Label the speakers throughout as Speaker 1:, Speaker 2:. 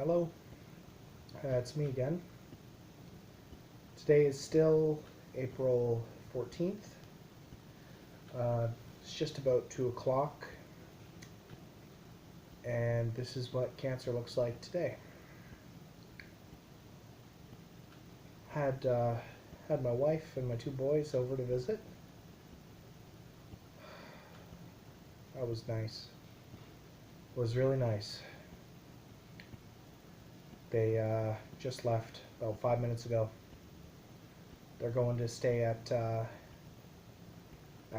Speaker 1: Hello, it's me again. Today is still April 14th. It's just about 2 o'clock, and this is what cancer looks like today. Had my wife and my 2 boys over to visit. That was nice. It was really nice. They just left about 5 minutes ago. They're going to stay at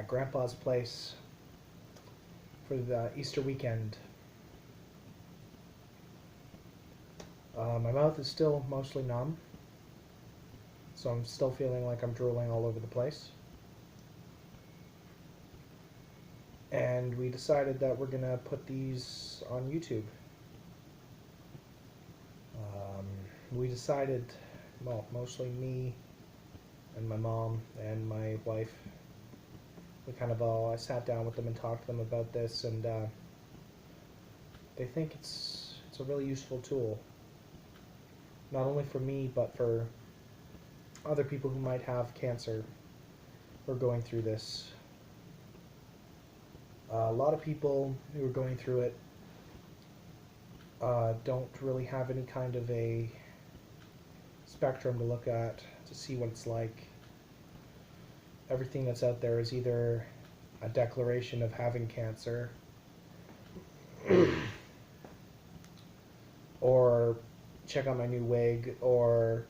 Speaker 1: Grandpa's place for the Easter weekend. My mouth is still mostly numb, so I'm still feeling like I'm drooling all over the place. And we decided that we're going to put these on YouTube. We decided, well, mostly me and my mom and my wife, I sat down with them and talked to them about this, and they think it's a really useful tool, not only for me but for other people who might have cancer or going through this. A lot of people who are going through it don't really have any kind of a spectrum to look at to see what it's like. Everything that's out there is either a declaration of having cancer or check out my new wig, or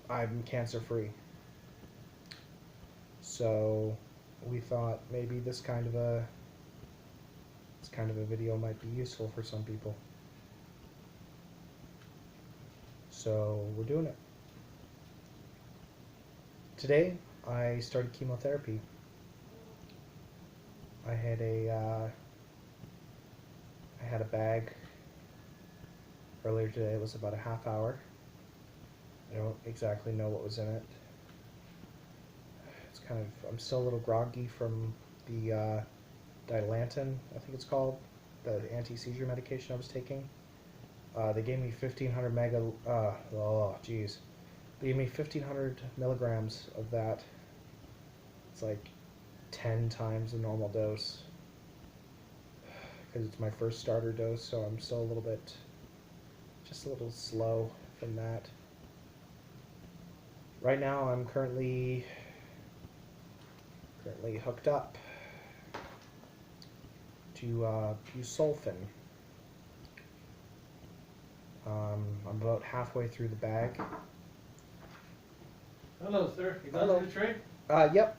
Speaker 1: I'm cancer free. So we thought maybe this kind of a video might be useful for some people. So we're doing it. Today I started chemotherapy. I had a bag earlier today. It was about a half hour. I don't exactly know what was in it. I'm still a little groggy from the Dilantin, I think it's called, the anti-seizure medication I was taking. They gave me 1,500 They gave me 1,500 milligrams of that. It's like 10 times the normal dose, because it's my first starter dose, so I'm still just a little slow from that. Right now I'm currently hooked up to busulfan. I'm about halfway through the bag.
Speaker 2: Hello, sir. You got
Speaker 1: Hello.
Speaker 2: the tray?
Speaker 1: Yep.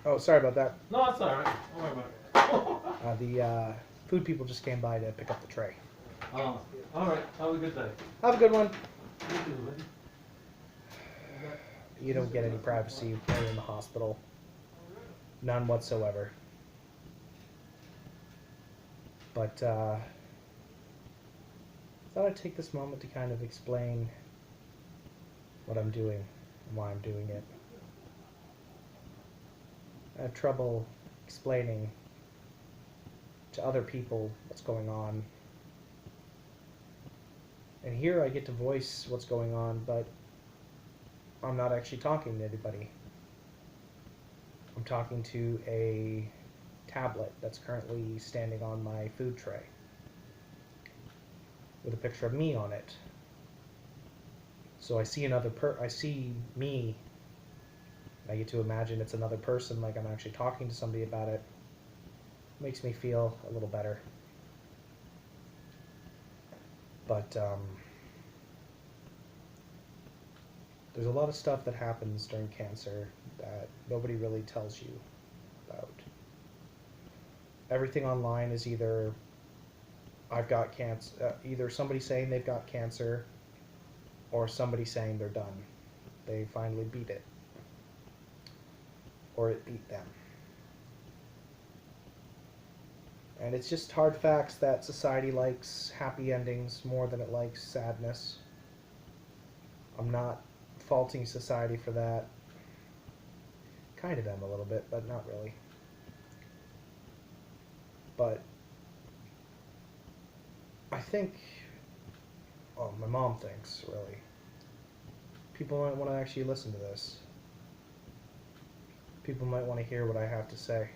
Speaker 1: Oh, sorry about that.
Speaker 2: No, it's all right. Don't worry about it.
Speaker 1: The food people just came by to pick up the tray.
Speaker 2: All right. Have a good day.
Speaker 1: Have a good one.
Speaker 2: You too, buddy.
Speaker 1: You don't get any privacy when you're in the hospital. None whatsoever. But I thought I'd take this moment to kind of explain what I'm doing and why I'm doing it. I have trouble explaining to other people what's going on. And here I get to voice what's going on, but I'm not actually talking to anybody. I'm talking to a tablet that's currently standing on my food tray with a picture of me on it. So I see I see me. I get to imagine it's another person, like I'm actually talking to somebody about it. Makes me feel a little better. But there's a lot of stuff that happens during cancer that nobody really tells you about. Everything online is either I've got cancer, either somebody saying they've got cancer, or somebody saying they're done. They finally beat it, or it beat them. And it's just hard facts that society likes happy endings more than it likes sadness. I'm not faulting society for that. Kind of am a little bit, but not really. But I think, oh, my mom thinks, really. People might want to actually listen to this. People might want to hear what I have to say.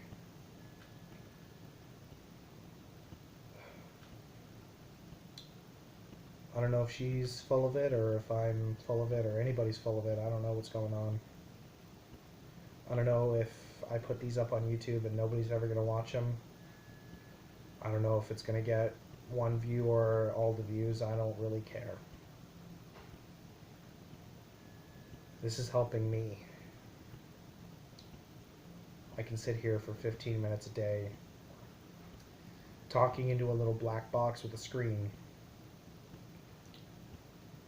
Speaker 1: I don't know if she's full of it or if I'm full of it or anybody's full of it. I don't know what's going on. I don't know if I put these up on YouTube and nobody's ever going to watch them. I don't know if it's going to get one view or all the views. I don't really care. This is helping me. I can sit here for 15 minutes a day talking into a little black box with a screen,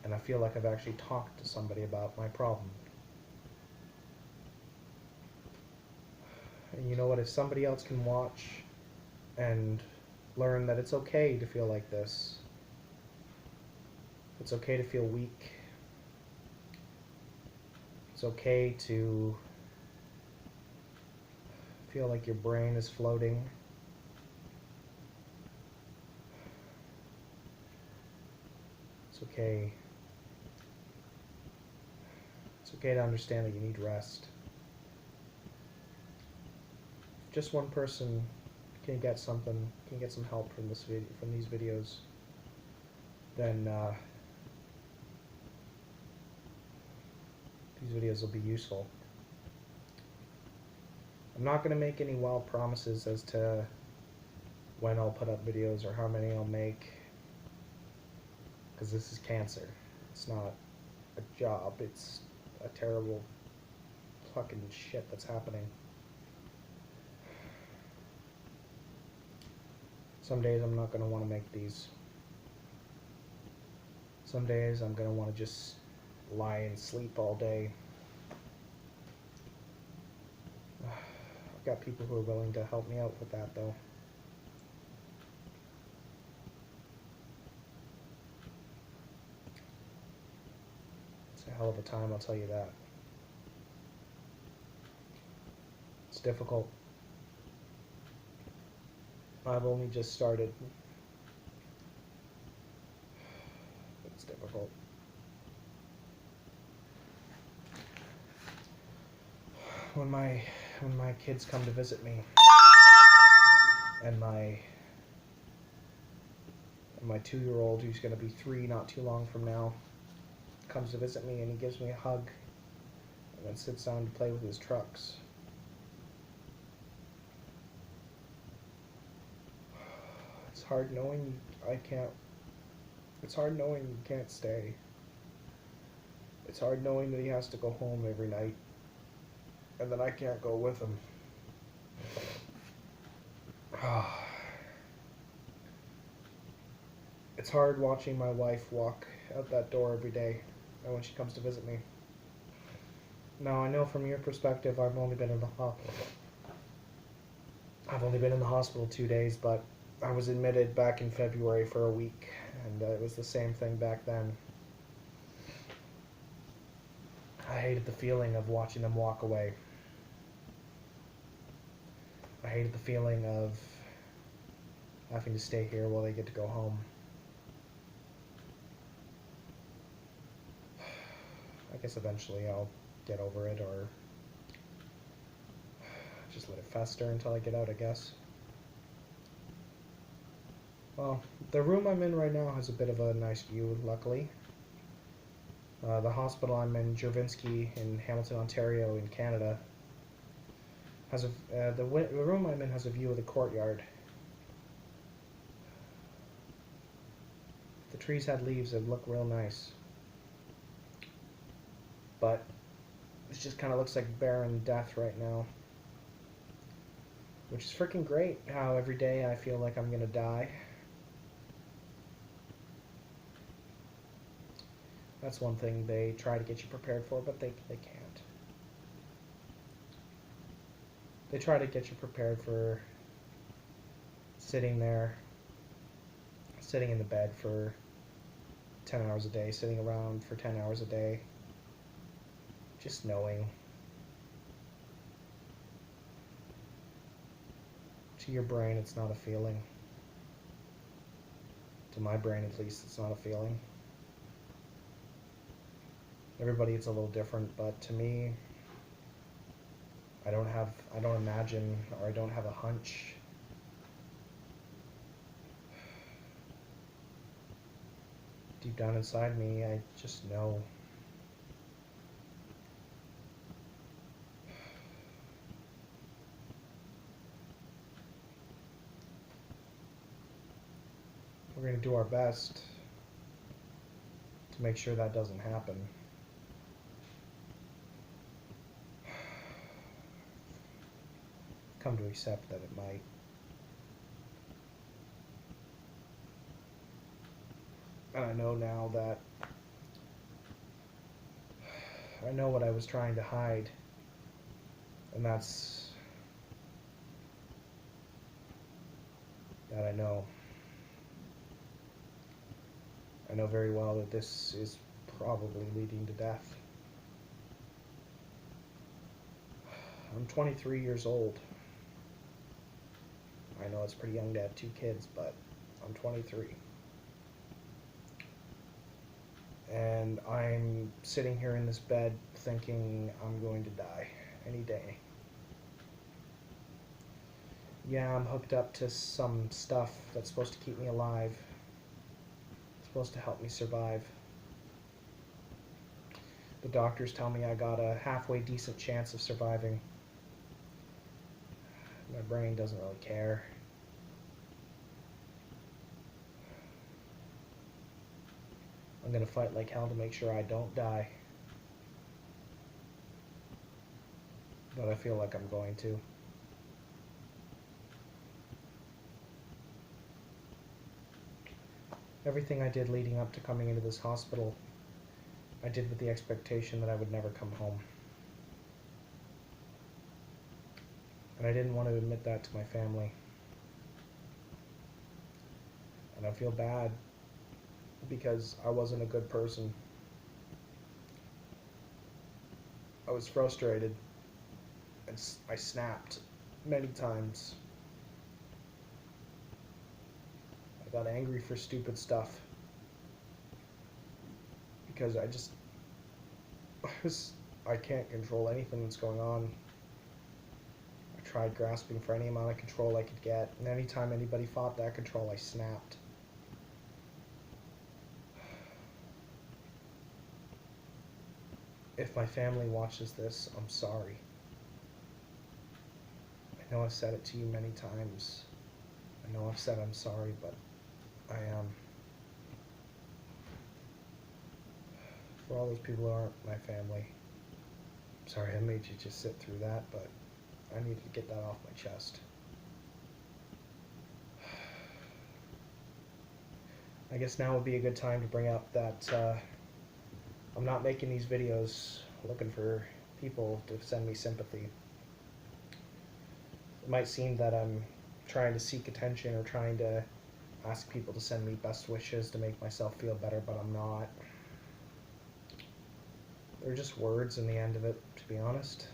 Speaker 1: and I feel like I've actually talked to somebody about my problem. And you know what? If somebody else can watch and learn that it's okay to feel like this, it's okay to feel weak, it's okay to feel like your brain is floating, it's okay. It's okay to understand that you need rest. If just one person can get something, can get some help from this video, from these videos, then these videos will be useful. I'm not going to make any wild promises as to when I'll put up videos or how many I'll make, because this is cancer. It's not a job. It's a terrible fucking shit that's happening. Some days I'm not going to want to make these. Some days I'm going to want to just lie and sleep all day. I've got people who are willing to help me out with that, though. It's a hell of a time, I'll tell you that. It's difficult. I've only just started. It's difficult. When my kids come to visit me, and my 2-year-old, who's going to be 3 not too long from now, comes to visit me and he gives me a hug and then sits down to play with his trucks. It's hard knowing it's hard knowing you can't stay. It's hard knowing that he has to go home every night and that I can't go with him. It's hard watching my wife walk out that door every day and when she comes to visit me. Now, I know from your perspective I've only been in the hospital 2 days, but I was admitted back in February for a week, and it was the same thing back then. I hated the feeling of watching them walk away. I hated the feeling of having to stay here while they get to go home. I guess eventually I'll get over it, or just let it fester until I get out, I guess. Well, the room I'm in right now has a bit of a nice view, luckily. The hospital I'm in, Jovinsky, in Hamilton, Ontario, in Canada, has the room I'm in has a view of the courtyard. If the trees had leaves, it'd look real nice. But it just kind of looks like barren death right now. Which is freaking great, how every day I feel like I'm gonna die. That's one thing they try to get you prepared for, but they can't. They try to get you prepared for sitting there, sitting in the bed for 10 hours a day, sitting around for 10 hours a day, just knowing. To your brain, it's not a feeling. To my brain, at least, it's not a feeling. Everybody, it's a little different, but to me, I don't imagine, or I don't have a hunch. Deep down inside me, I just know. We're going to do our best to make sure that doesn't happen. Come to accept that it might. And I know now that I know what I was trying to hide, and that's that I know. I know very well that this is probably leading to death. I'm 23 years old. I know it's pretty young to have 2 kids, but I'm 23. And I'm sitting here in this bed thinking I'm going to die any day. Yeah, I'm hooked up to some stuff that's supposed to keep me alive. It's supposed to help me survive. The doctors tell me I got a halfway decent chance of surviving. My brain doesn't really care. I'm gonna fight like hell to make sure I don't die. But I feel like I'm going to. Everything I did leading up to coming into this hospital, I did with the expectation that I would never come home. And I didn't want to admit that to my family. And I feel bad because I wasn't a good person. I was frustrated and I snapped many times. I got angry for stupid stuff because I can't control anything that's going on. I tried grasping for any amount of control I could get, and anytime anybody fought that control, I snapped. If my family watches this, I'm sorry. I know I've said it to you many times. I know I've said I'm sorry, but I am. For all those people who aren't my family, I'm sorry I made you just sit through that, but I needed to get that off my chest. I guess now would be a good time to bring up that I'm not making these videos looking for people to send me sympathy. It might seem that I'm trying to seek attention or trying to ask people to send me best wishes to make myself feel better, but I'm not. They're just words in the end of it, to be honest.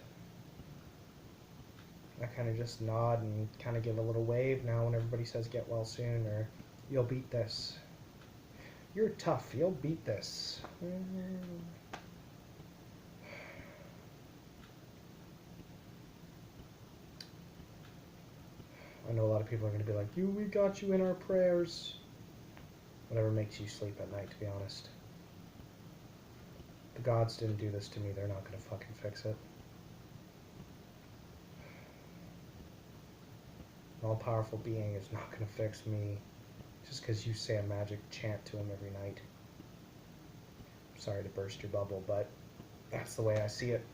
Speaker 1: I kind of just nod and kind of give a little wave now when everybody says get well soon or you'll beat this. You're tough, you'll beat this. I know a lot of people are going to be like, we got you in our prayers. Whatever makes you sleep at night, to be honest. The gods didn't do this to me, they're not going to fucking fix it. An all-powerful being is not going to fix me just because you say a magic chant to him every night. I'm sorry to burst your bubble, but that's the way I see it.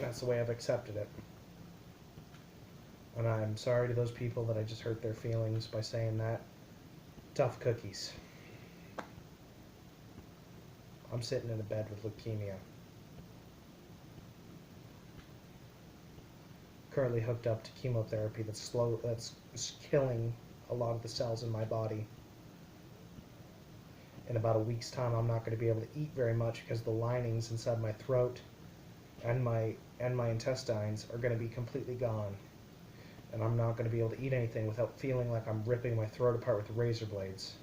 Speaker 1: That's the way I've accepted it. And I'm sorry to those people that I just hurt their feelings by saying that. Tough cookies. I'm sitting in a bed with leukemia. Currently hooked up to chemotherapy that's killing a lot of the cells in my body. In about a week's time, I'm not going to be able to eat very much because the linings inside my throat and my intestines are going to be completely gone. And I'm not going to be able to eat anything without feeling like I'm ripping my throat apart with razor blades.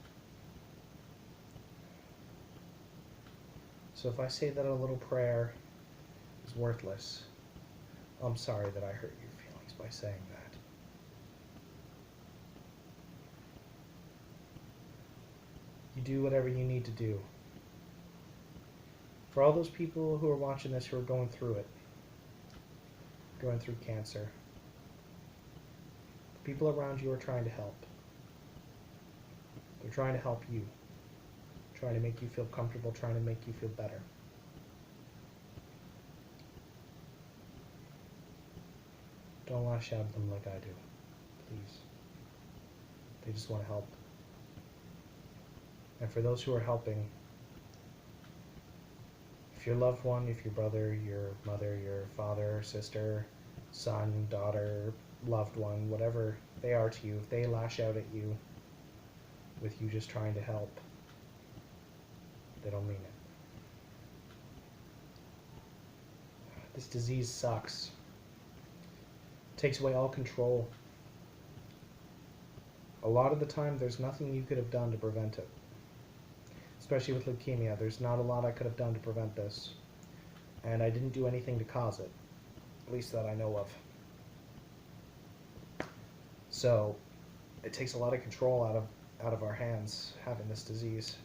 Speaker 1: So if I say that a little prayer is worthless, I'm sorry that I hurt your feelings by saying that. You do whatever you need to do. For all those people who are watching this who are going through it, going through cancer, the people around you are trying to help. They're trying to help you, trying to make you feel comfortable, trying to make you feel better. Don't lash out at them like I do, please. They just want to help. And for those who are helping, if your loved one, if your brother, your mother, your father, sister, son, daughter, loved one, whatever they are to you, if they lash out at you with you just trying to help, they don't mean it. This disease sucks. It takes away all control. A lot of the time, there's nothing you could have done to prevent it. Especially with leukemia, there's not a lot I could have done to prevent this. And I didn't do anything to cause it. At least that I know of. So, it takes a lot of control out of our hands, having this disease.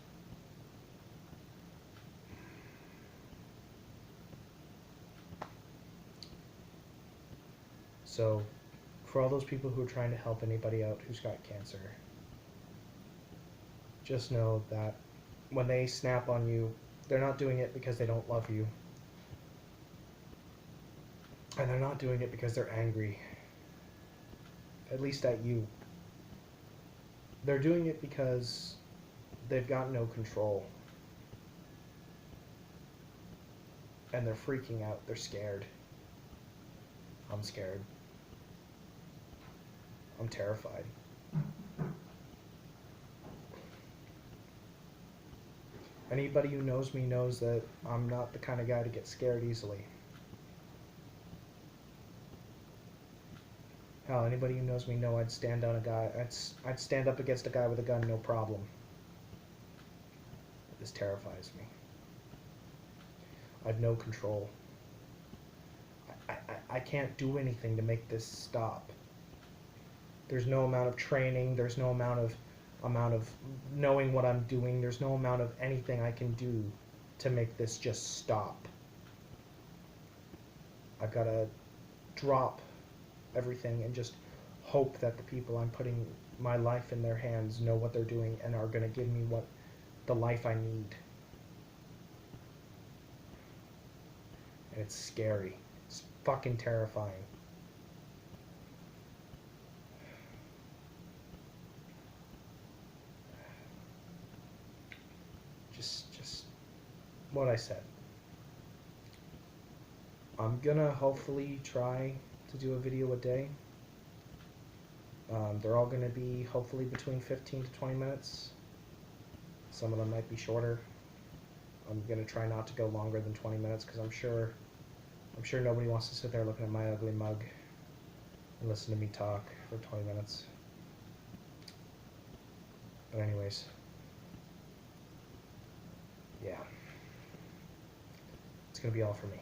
Speaker 1: So, for all those people who are trying to help anybody out who's got cancer, just know that when they snap on you, they're not doing it because they don't love you. And they're not doing it because they're angry. At least at you. They're doing it because they've got no control. And they're freaking out. They're scared. I'm scared. I'm terrified. Anybody who knows me knows that I'm not the kind of guy to get scared easily. Hell, anybody who knows me know I'd stand on a guy. I'd stand up against a guy with a gun, no problem. This terrifies me. I've no control. I can't do anything to make this stop. There's no amount of training. There's no amount of knowing what I'm doing. There's no amount of anything I can do to make this just stop. I've got to drop everything and just hope that the people I'm putting my life in their hands know what they're doing and are going to give me what the life I need. And it's scary. It's fucking terrifying. Just what I said. I'm gonna hopefully try to do a video a day. They're all gonna be hopefully between 15 to 20 minutes. Some of them might be shorter. I'm gonna try not to go longer than 20 minutes because I'm sure nobody wants to sit there looking at my ugly mug and listen to me talk for 20 minutes. But anyways, yeah, it's gonna be all for me.